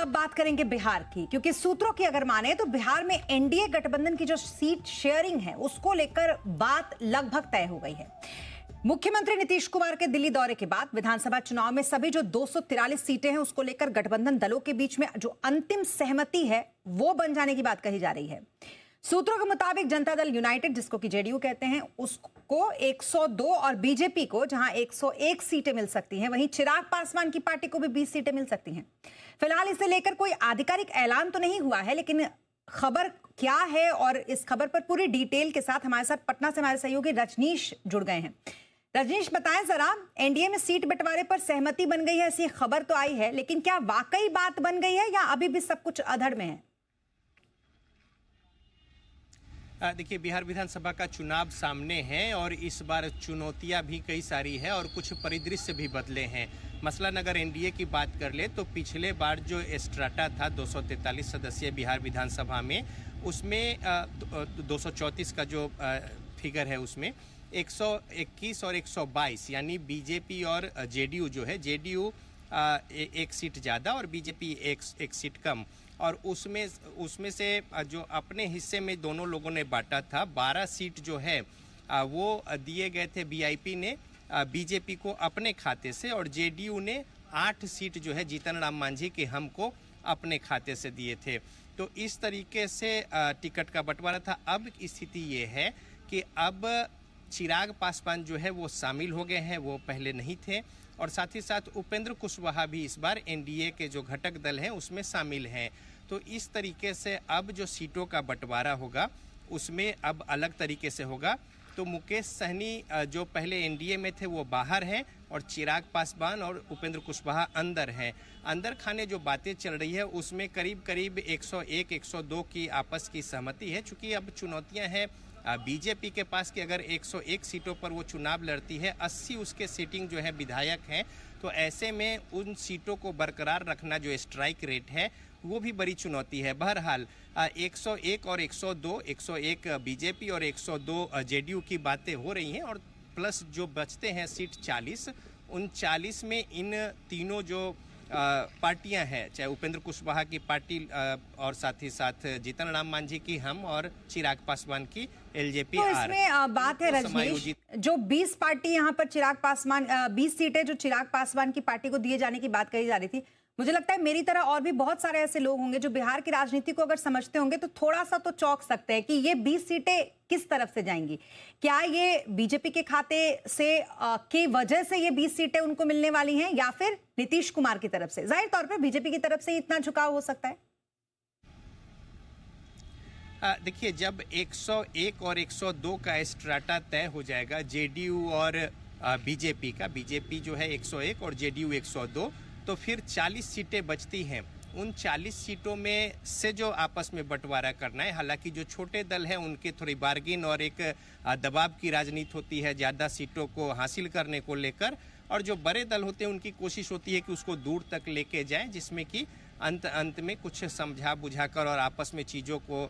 अब बात करेंगे बिहार की, क्योंकि सूत्रों की अगर माने तो बिहार में एनडीए गठबंधन की जो सीट शेयरिंग है उसको लेकर बात लगभग तय हो गई है। मुख्यमंत्री नीतीश कुमार के दिल्ली दौरे के बाद विधानसभा चुनाव में सभी जो 243 सीटें हैं उसको लेकर गठबंधन दलों के बीच में जो अंतिम सहमति है वो बन जाने की बात कही जा रही है। सूत्रों के मुताबिक जनता दल यूनाइटेड, जिसको कि जेडीयू कहते हैं, उसको 102 और बीजेपी को जहां 101 सीटें मिल सकती हैं, वहीं चिराग पासवान की पार्टी को भी 20 सीटें मिल सकती हैं। फिलहाल इसे लेकर कोई आधिकारिक ऐलान तो नहीं हुआ है, लेकिन खबर क्या है और इस खबर पर पूरी डिटेल के साथ हमारे साथ पटना से हमारे सहयोगी रजनीश जुड़ गए हैं। रजनीश, बताएं जरा, एनडीए में सीट बंटवारे पर सहमति बन गई है, ऐसी खबर तो आई है, लेकिन क्या वाकई बात बन गई है या अभी भी सब कुछ अधर में है? देखिए, बिहार विधानसभा का चुनाव सामने है और इस बार चुनौतियां भी कई सारी है और कुछ परिदृश्य भी बदले हैं। मसलन अगर एनडीए की बात कर ले तो पिछले बार जो स्ट्राटा था 243 सदस्यीय बिहार विधानसभा में, उसमें 234 का जो फिगर है उसमें 121 और 122 यानी बीजेपी और जेडीयू जो है, जेडीयू एक सीट ज़्यादा और बीजेपी एक सीट कम, और उसमें से जो अपने हिस्से में दोनों लोगों ने बांटा था 12 सीट जो है वो दिए गए थे वीआईपी ने बीजेपी को अपने खाते से, और जेडीयू ने 8 सीट जो है जीतन राम मांझी के हमको अपने खाते से दिए थे। तो इस तरीके से टिकट का बंटवारा था। अब स्थिति ये है कि अब चिराग पासवान जो है वो शामिल हो गए हैं, वो पहले नहीं थे, और साथ ही साथ उपेंद्र कुशवाहा भी इस बार एनडीए के जो घटक दल हैं उसमें शामिल हैं। तो इस तरीके से अब जो सीटों का बंटवारा होगा उसमें अब अलग तरीके से होगा। तो मुकेश सहनी जो पहले एनडीए में थे वो बाहर हैं और चिराग पासवान और उपेंद्र कुशवाहा अंदर हैं। अंदर खाने जो बातें चल रही है उसमें करीब करीब 101 102 की आपस की सहमति है। चूँकि अब चुनौतियाँ हैं बीजेपी के पास कि अगर 101 सीटों पर वो चुनाव लड़ती है, 80 उसके सीटिंग जो है विधायक हैं, तो ऐसे में उन सीटों को बरकरार रखना जो स्ट्राइक रेट है वो भी बड़ी चुनौती है। बहरहाल 101 और 102, 101 बीजेपी और 102 जेडीयू की बातें हो रही हैं, और प्लस जो बचते हैं सीट 40, उन 40 में इन तीनों जो पार्टियां हैं, चाहे उपेंद्र कुशवाहा की पार्टी और साथ ही साथ जीतन राम मांझी की हम और चिराग पासवान की एलजेपी। तो इसमें बात है रजनीश, जो 20 पार्टी यहाँ पर चिराग पासवान 20 सीटें जो चिराग पासवान की पार्टी को दिए जाने की बात कही जा रही थी, मुझे लगता है मेरी तरह और भी बहुत सारे ऐसे लोग होंगे जो बिहार की राजनीति को अगर समझते होंगे तो थोड़ा सा तो चौंक सकते हैं कि ये 20 सीटें किस तरफ से जाएंगी। क्या ये बीजेपी के खाते से की वजह से ये 20 सीटें उनको मिलने वाली हैं, या फिर नीतीश कुमार की तरफ से? जाहिर तौर पर बीजेपी की तरफ से इतना झुकाव हो सकता है। देखिए, जब 101 और 102 का स्ट्राटा तय हो जाएगा जेडीयू और बीजेपी का, बीजेपी जो है 101 और जेडीयू 102, तो फिर 40 सीटें बचती हैं। उन 40 सीटों में से जो आपस में बंटवारा करना है, हालांकि जो छोटे दल हैं उनके थोड़ी बार्गिन और एक दबाव की राजनीति होती है ज़्यादा सीटों को हासिल करने को लेकर, और जो बड़े दल होते हैं उनकी कोशिश होती है कि उसको दूर तक लेके जाएं, जिसमें कि अंत में कुछ समझा बुझाकर और आपस में चीज़ों को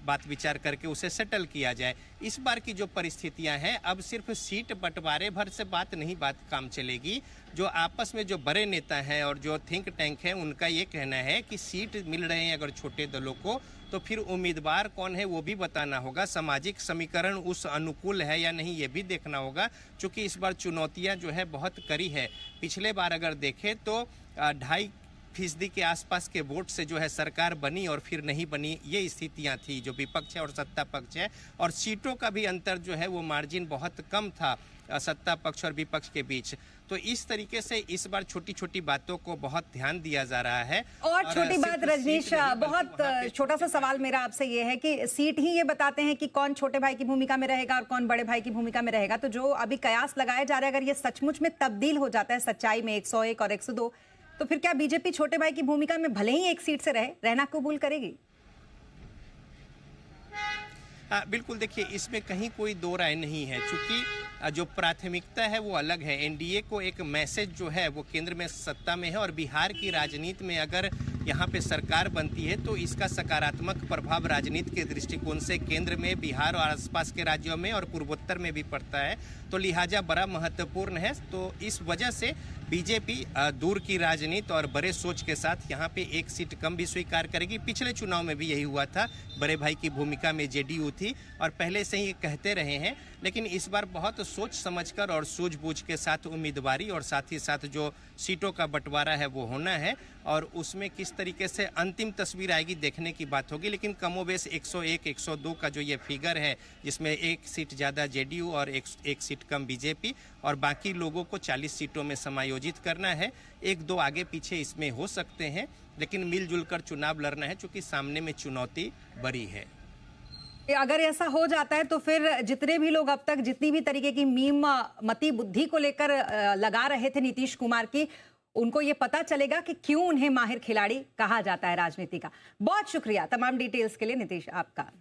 बात विचार करके उसे सेटल किया जाए। इस बार की जो परिस्थितियां हैं, अब सिर्फ सीट बंटवारे भर से बात नहीं काम चलेगी। जो आपस में जो बड़े नेता हैं और जो थिंक टैंक हैं उनका ये कहना है कि सीट मिल रहे हैं अगर छोटे दलों को, तो फिर उम्मीदवार कौन है वो भी बताना होगा, सामाजिक समीकरण उस अनुकूल है या नहीं ये भी देखना होगा। चूँकि इस बार चुनौतियाँ जो है बहुत कड़ी है। पिछले बार अगर देखें तो 2.5% के आसपास के वोट से जो है सरकार बनी और फिर नहीं बनी, ये स्थितियां थी जो विपक्ष है और सत्ता पक्ष है, और सीटों का भी अंतर जो है वो मार्जिन बहुत कम था सत्ता पक्ष और विपक्ष के बीच। तो इस तरीके से इस बार छोटी छोटी बातों को बहुत ध्यान दिया जा रहा है। और छोटी बात रजनीश, बहुत छोटा सा सवाल मेरा आपसे ये है कि सीट ही ये बताते हैं कि कौन छोटे भाई की भूमिका में रहेगा और कौन बड़े भाई की भूमिका में रहेगा। तो जो अभी कयास लगाया जा रहा है, अगर ये सचमुच में तब्दील हो जाता है सच्चाई में 101 और 102, तो फिर क्या बीजेपी छोटे भाई की भूमिका में भले ही एक सीट से रहना कबूल करेगी? बिल्कुल, देखिए इसमें कहीं कोई दो राय नहीं है। चूंकि जो प्राथमिकता है वो अलग है। एनडीए को एक मैसेज जो है वो केंद्र में सत्ता में है, और बिहार की राजनीति में अगर यहाँ पे सरकार बनती है तो इसका सकारात्मक प्रभाव राजनीति के दृष्टिकोण से केंद्र में, बिहार और आसपास के राज्यों में और पूर्वोत्तर में भी पड़ता है, तो लिहाजा बड़ा महत्वपूर्ण है। तो इस वजह से बीजेपी दूर की राजनीति और बड़े सोच के साथ यहाँ पे एक सीट कम भी स्वीकार करेगी। पिछले चुनाव में भी यही हुआ था, बड़े भाई की भूमिका में जेडीयू थी और पहले से ही कहते रहे हैं, लेकिन इस बार बहुत सोच समझकर और सूझबूझ के साथ उम्मीदवारी और साथ ही साथ जो सीटों का बंटवारा है वो होना है और उसमें किस तरीके से अंतिम तस्वीर आएगी देखने की बात होगी। लेकिन कमोबेश 101, 102 का जो ये फिगर है, जिसमें एक सीट ज़्यादा जेडीयू और एक सीट कम बीजेपी और बाकी लोगों को 40 सीटों में समायोजित करना है। एक दो आगे पीछे इसमें हो सकते हैं, लेकिन मिलजुल कर चुनाव लड़ना है, चूंकि सामने में चुनौती बड़ी है। अगर ऐसा हो जाता है तो फिर जितने भी लोग अब तक जितनी भी तरीके की मीम मती बुद्धि को लेकर लगा रहे थे नीतीश कुमार की, उनको ये पता चलेगा कि क्यों उन्हें माहिर खिलाड़ी कहा जाता है राजनीति का। बहुत शुक्रिया तमाम डिटेल्स के लिए नीतीश आपका।